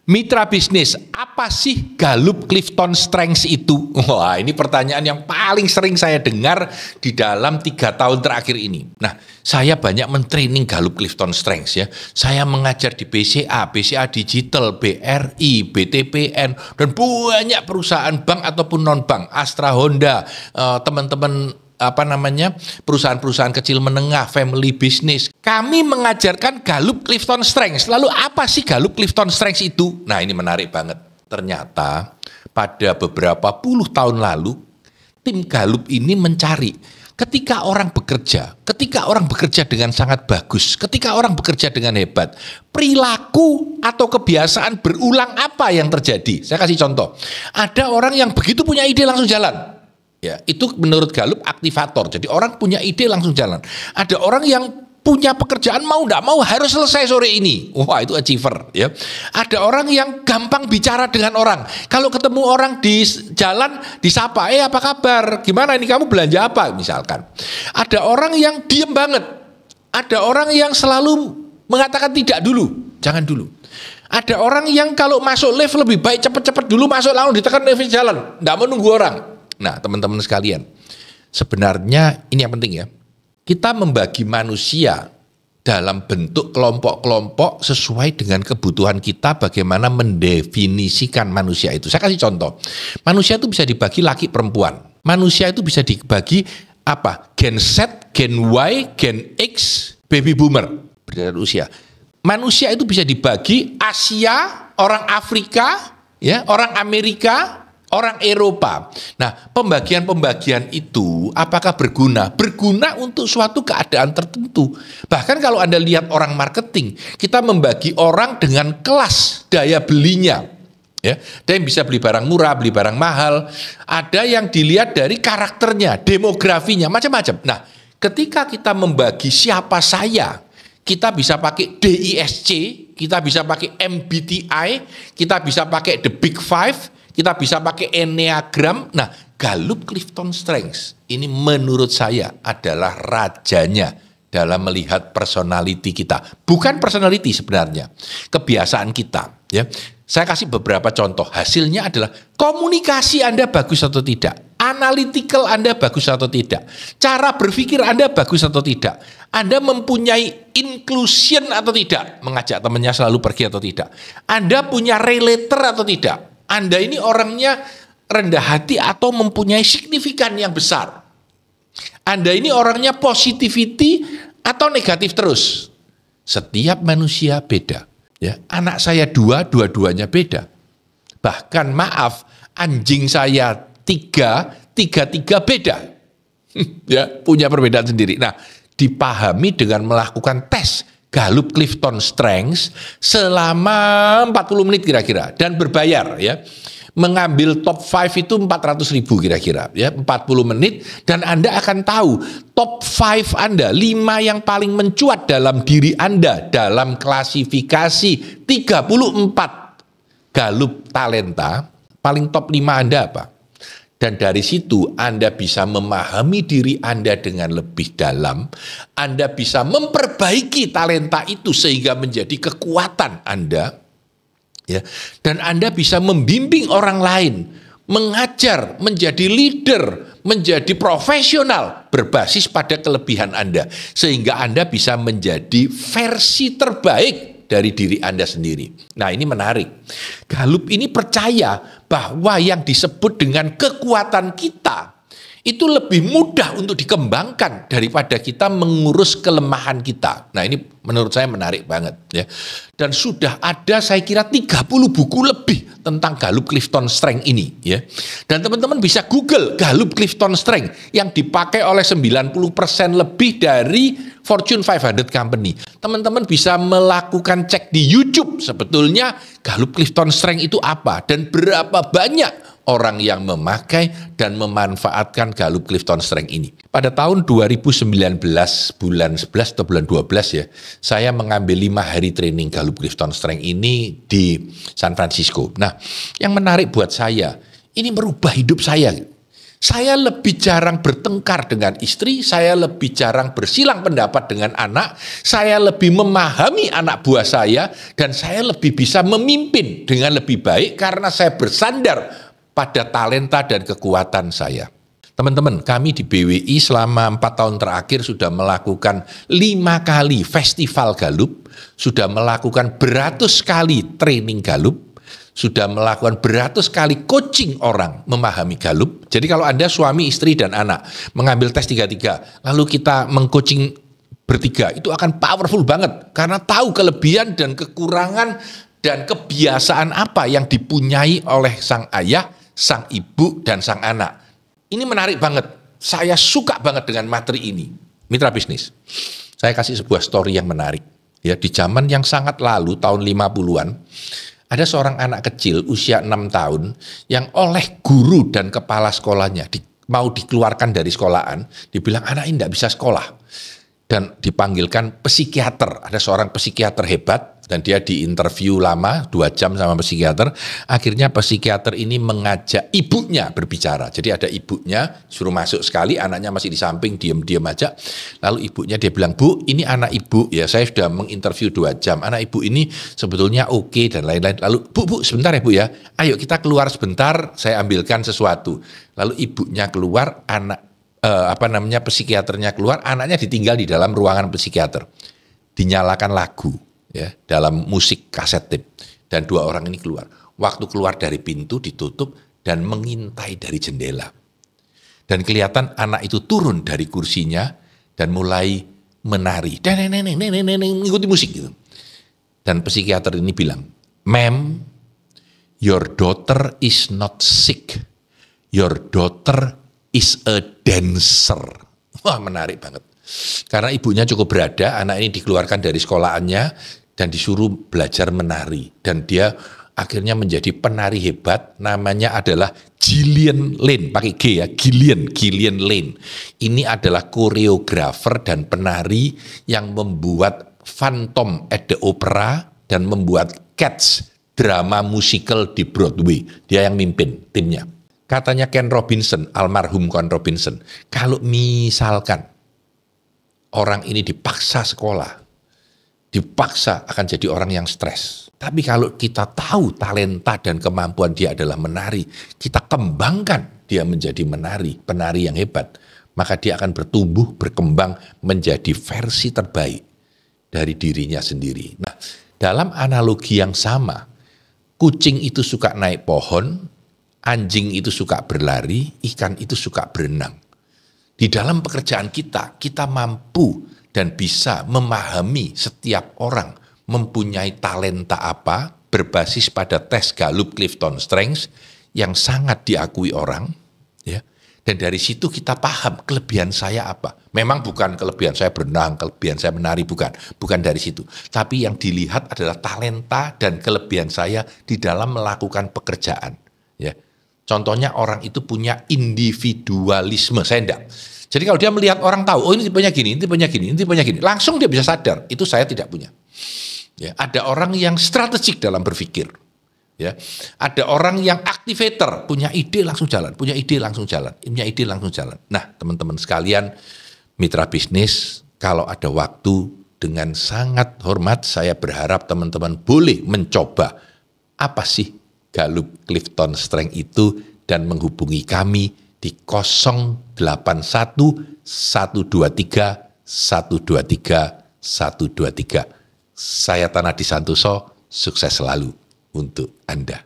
Mitra bisnis, apa sih Gallup Clifton Strengths itu? Wah, ini pertanyaan yang paling sering saya dengar di dalam 3 tahun terakhir ini. Nah, saya banyak mentraining Gallup Clifton Strengths ya. Saya mengajar di BCA, BCA Digital, BRI, BTPN, dan banyak perusahaan bank ataupun non-bank, Astra Honda, teman-teman perusahaan-perusahaan kecil menengah, family business. Kami mengajarkan Gallup Clifton Strengths. Lalu apa sih Gallup Clifton Strengths itu? Nah, ini menarik banget. Ternyata pada beberapa puluh tahun lalu, tim Gallup ini mencari ketika orang bekerja dengan sangat bagus, ketika orang bekerja dengan hebat, perilaku atau kebiasaan berulang apa yang terjadi? Saya kasih contoh. Ada orang yang begitu punya ide langsung jalan. Ya, itu menurut Gallup aktivator. Jadi orang punya ide langsung jalan. Ada orang yang punya pekerjaan mau nggak mau harus selesai sore ini. Wah, itu achiever ya. Ada orang yang gampang bicara dengan orang. Kalau ketemu orang di jalan disapa, apa kabar? Gimana ini kamu belanja apa misalkan. Ada orang yang diem banget. Ada orang yang selalu mengatakan tidak dulu, jangan dulu. Ada orang yang kalau masuk lift lebih baik cepet-cepet dulu masuk langsung ditekan lift jalan, nggak mau nunggu orang. Nah, teman-teman sekalian, sebenarnya ini yang penting ya. Kita membagi manusia dalam bentuk kelompok-kelompok sesuai dengan kebutuhan kita bagaimana mendefinisikan manusia itu. Saya kasih contoh. Manusia itu bisa dibagi laki perempuan. Manusia itu bisa dibagi apa? Gen Z, Gen Y, Gen X, baby boomer berdasarkan usia. Manusia itu bisa dibagi Asia, orang Afrika, ya, orang Amerika, orang Eropa. Nah, pembagian-pembagian itu apakah berguna? Berguna untuk suatu keadaan tertentu. Bahkan kalau Anda lihat orang marketing, kita membagi orang dengan kelas daya belinya. Ya, ada yang bisa beli barang murah, beli barang mahal. Ada yang dilihat dari karakternya, demografinya, macam-macam. Nah, ketika kita membagi siapa saya, kita bisa pakai DISC, kita bisa pakai MBTI, kita bisa pakai The Big Five, kita bisa pakai Enneagram. Nah, Gallup Clifton Strengths ini menurut saya adalah rajanya dalam melihat personality kita. Bukan personality sebenarnya, kebiasaan kita. Ya, saya kasih beberapa contoh. Hasilnya adalah komunikasi Anda bagus atau tidak, analytical Anda bagus atau tidak, cara berpikir Anda bagus atau tidak, Anda mempunyai inclusion atau tidak, mengajak temannya selalu pergi atau tidak, Anda punya relator atau tidak. Anda ini orangnya rendah hati atau mempunyai signifikan yang besar. Anda ini orangnya positivity atau negatif terus. Setiap manusia beda. Ya, anak saya dua-duanya beda. Bahkan maaf, anjing saya tiga beda. Ya, punya perbedaan sendiri. Nah, dipahami dengan melakukan tes Gallup Clifton Strengths selama 40 menit kira-kira dan berbayar ya. Mengambil top 5 itu 400.000 kira-kira ya, 40 menit dan Anda akan tahu top 5 Anda, 5 yang paling mencuat dalam diri Anda dalam klasifikasi 34 Gallup Talenta, paling top 5 Anda apa? Dan dari situ Anda bisa memahami diri Anda dengan lebih dalam. Anda bisa memperbaiki talenta itu sehingga menjadi kekuatan Anda. Ya. Dan Anda bisa membimbing orang lain, mengajar, menjadi leader, menjadi profesional berbasis pada kelebihan Anda. Sehingga Anda bisa menjadi versi terbaik dari diri Anda sendiri. Nah, ini menarik. Gallup ini percaya bahwa yang disebut dengan kekuatan kita itu lebih mudah untuk dikembangkan daripada kita mengurus kelemahan kita. Nah, ini menurut saya menarik banget ya. Dan sudah ada saya kira 30 buku lebih tentang Gallup Clifton Strengths ini ya. Dan teman-teman bisa Google Gallup Clifton Strengths yang dipakai oleh 90% lebih dari Fortune 500 company. Teman-teman bisa melakukan cek di YouTube sebetulnya Gallup Clifton Strengths itu apa dan berapa banyak orang yang memakai dan memanfaatkan Gallup Clifton Strengths ini. Pada tahun 2019 bulan 11 atau bulan 12 ya, saya mengambil 5 hari training Gallup Clifton Strengths ini di San Francisco. Nah, yang menarik buat saya, ini merubah hidup saya. Saya lebih jarang bertengkar dengan istri, saya lebih jarang bersilang pendapat dengan anak, saya lebih memahami anak buah saya, dan saya lebih bisa memimpin dengan lebih baik karena saya bersandar pada talenta dan kekuatan saya. Teman-teman, kami di BWI selama 4 tahun terakhir sudah melakukan 5 kali festival Galup, sudah melakukan beratus kali training Galup, sudah melakukan beratus kali coaching orang memahami Galup. Jadi kalau Anda suami, istri, dan anak mengambil tes 3-3, lalu kita mengcoaching bertiga, itu akan powerful banget karena tahu kelebihan dan kekurangan dan kebiasaan apa yang dipunyai oleh sang ayah, sang ibu, dan sang anak. Ini menarik banget. Saya suka banget dengan materi ini. Mitra bisnis. Saya kasih sebuah story yang menarik. Ya, di zaman yang sangat lalu, tahun 50-an, ada seorang anak kecil usia 6 tahun yang oleh guru dan kepala sekolahnya mau dikeluarkan dari sekolahan, dibilang anak ini tidak bisa sekolah. Dan dipanggilkan psikiater. Ada seorang psikiater hebat dan dia diinterview lama 2 jam sama psikiater. Akhirnya psikiater ini mengajak ibunya berbicara. Jadi ada ibunya, suruh masuk sekali, anaknya masih di samping, diam-diam aja. Lalu ibunya dia bilang, "Bu, ini anak ibu, ya saya sudah menginterview 2 jam. Anak ibu ini sebetulnya oke dan lain-lain." Lalu, Bu, sebentar ya Bu ya. Ayo kita keluar sebentar, saya ambilkan sesuatu. Lalu ibunya keluar, psikiaternya keluar, anaknya ditinggal di dalam ruangan psikiater. Dinyalakan lagu ya dalam musik kaset tape dan 2 orang ini keluar. Waktu keluar dari pintu ditutup dan mengintai dari jendela. Dan kelihatan anak itu turun dari kursinya dan mulai menari. Dan ngikuti musik gitu. Dan psikiater ini bilang, "Ma'am, your daughter is not sick. Your daughter is a dancer." Wah, menarik banget. Karena ibunya cukup berada, anak ini dikeluarkan dari sekolahannya dan disuruh belajar menari. Dan dia akhirnya menjadi penari hebat, namanya adalah Gillian Lane, pakai G ya, Gillian Lane. Ini adalah koreografer dan penari yang membuat Phantom at the Opera dan membuat Cats, drama musical di Broadway. Dia yang mimpin timnya. Katanya Ken Robinson, almarhum Ken Robinson, kalau misalkan orang ini dipaksa sekolah, dipaksa akan jadi orang yang stres. Tapi kalau kita tahu talenta dan kemampuan dia adalah menari, kita kembangkan dia menjadi penari yang hebat, maka dia akan bertumbuh, berkembang menjadi versi terbaik dari dirinya sendiri. Nah, dalam analogi yang sama, kucing itu suka naik pohon, anjing itu suka berlari, ikan itu suka berenang. Di dalam pekerjaan kita mampu dan bisa memahami setiap orang mempunyai talenta apa berbasis pada tes Gallup Clifton Strengths yang sangat diakui orang, ya. Dan dari situ kita paham kelebihan saya apa. Memang bukan kelebihan saya berenang, kelebihan saya menari, bukan dari situ. Tapi yang dilihat adalah talenta dan kelebihan saya di dalam melakukan pekerjaan, ya. Contohnya orang itu punya individualisme, saya enggak. Jadi kalau dia melihat orang tahu, oh ini tipenya gini, ini tipenya gini, ini tipenya gini, langsung dia bisa sadar, itu saya tidak punya. Ya, ada orang yang strategik dalam berpikir. Ya, ada orang yang activator, punya ide langsung jalan, punya ide langsung jalan, punya ide langsung jalan. Nah, teman-teman sekalian, mitra bisnis, kalau ada waktu dengan sangat hormat, saya berharap teman-teman boleh mencoba apa sih Gallup Clifton Strength itu dan menghubungi kami di 081 123 123 123. Saya Tanadi Santoso, sukses selalu untuk Anda.